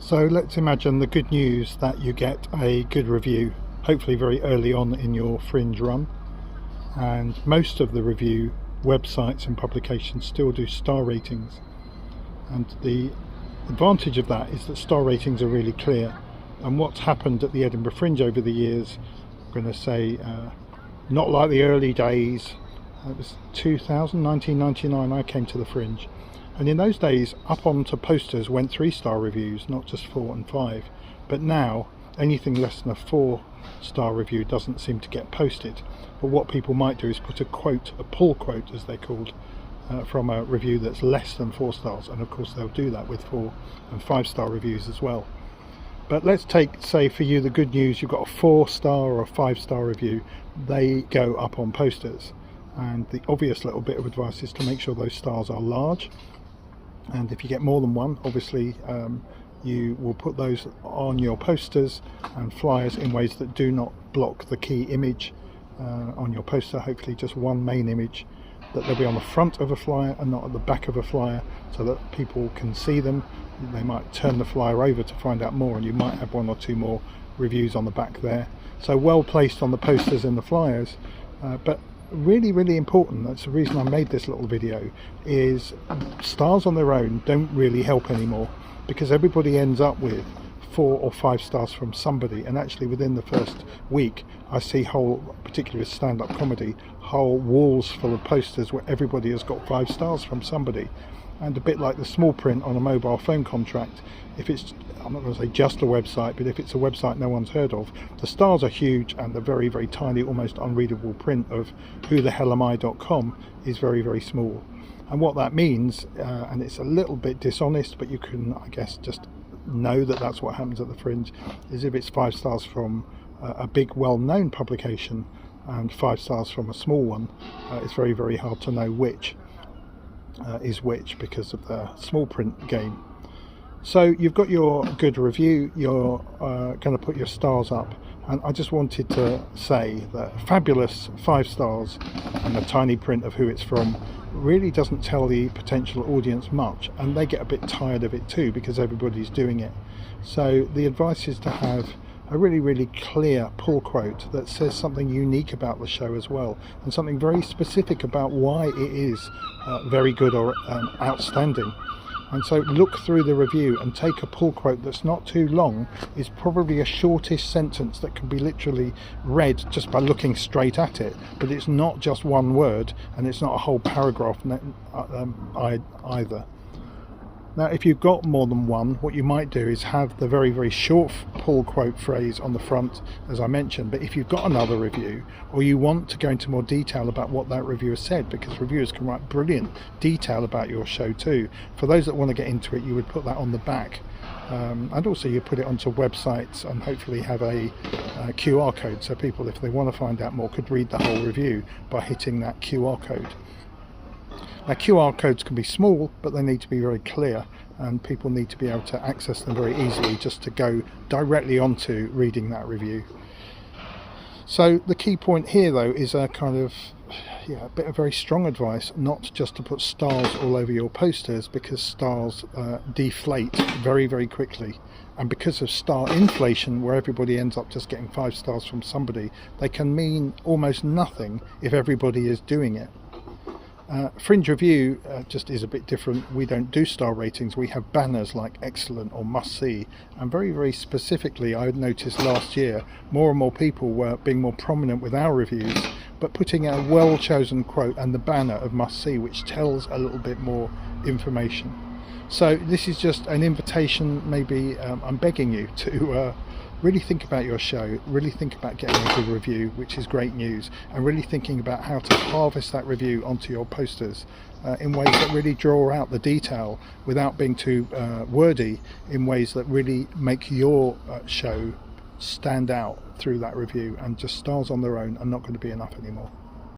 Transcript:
So let's imagine the good news that you get a good review, hopefully very early on in your Fringe run, and most of the review websites and publications still do star ratings, and the advantage of that is that star ratings are really clear. And what's happened at the Edinburgh Fringe over the years, I'm going to say not like the early days. It was 1999 I came to the Fringe, and in those days up onto posters went 3-star reviews, not just 4 and 5. But now anything less than a 4-star review doesn't seem to get posted. But what people might do is put a quote, a pull quote as they're called, from a review that's less than 4 stars, and of course they'll do that with 4 and 5-star reviews as well. But let's take, say for you, the good news, you've got a 4-star or a 5-star review. They go up on posters, and the obvious little bit of advice is to make sure those stars are large, and if you get more than one, obviously you will put those on your posters and flyers in ways that do not block the key image on your poster. Hopefully just one main image, that they'll be on the front of a flyer and not at the back of a flyer, so that people can see them. They might turn the flyer over to find out more, and you might have 1 or 2 more reviews on the back there. So well placed on the posters and the flyers, but really important, that's the reason I made this little video, is stars on their own don't really help anymore, because everybody ends up with 4 or 5 stars from somebody. And actually within the first week I see whole, particularly with stand-up comedy, whole walls full of posters where everybody has got 5 stars from somebody. And a bit like the small print on a mobile phone contract, if it's, I'm not going to say just a website, but if it's a website no one's heard of, the stars are huge, and the very tiny, almost unreadable print of whothehellamI.com is very small. And what that means, and it's a little bit dishonest, but you can, I guess, just know that that's what happens at the Fringe, is if it's 5 stars from a big well-known publication and 5 stars from a small one, it's very hard to know which is which because of the small print game. So you've got your good review, you're going to put your stars up, and I just wanted to say that fabulous 5 stars and the tiny print of who it's from really doesn't tell the potential audience much, and they get a bit tired of it too because everybody's doing it. So the advice is to have a really clear pull quote that says something unique about the show as well, and something very specific about why it is very good or outstanding. And so look through the review and take a pull quote that's not too long, is probably a shortish sentence that can be literally read just by looking straight at it, but it's not just one word, and it's not a whole paragraph either. Now if you've got more than one, what you might do is have the very short pull quote phrase on the front, as I mentioned. But if you've got another review, or you want to go into more detail about what that reviewer said, because reviewers can write brilliant detail about your show too, for those that want to get into it, you would put that on the back, and also you put it onto websites and hopefully have a QR code, so people, if they want to find out more, could read the whole review by hitting that QR code. Now QR codes can be small, but they need to be very clear, and people need to be able to access them very easily just to go directly onto reading that review. So the key point here though is a kind of a bit of very strong advice not just to put stars all over your posters, because stars deflate very quickly, and because of star inflation, where everybody ends up just getting 5 stars from somebody, they can mean almost nothing if everybody is doing it. Fringe Review just is a bit different. We don't do star ratings, we have banners like excellent or must see, and very specifically I noticed last year more and more people were being more prominent with our reviews, but putting a well chosen quote and the banner of must see, which tells a little bit more information. So this is just an invitation, maybe I'm begging you to really think about your show, really think about getting a good review, which is great news, and really thinking about how to harvest that review onto your posters in ways that really draw out the detail without being too wordy, in ways that really make your show stand out through that review. And just stars on their own are not going to be enough anymore.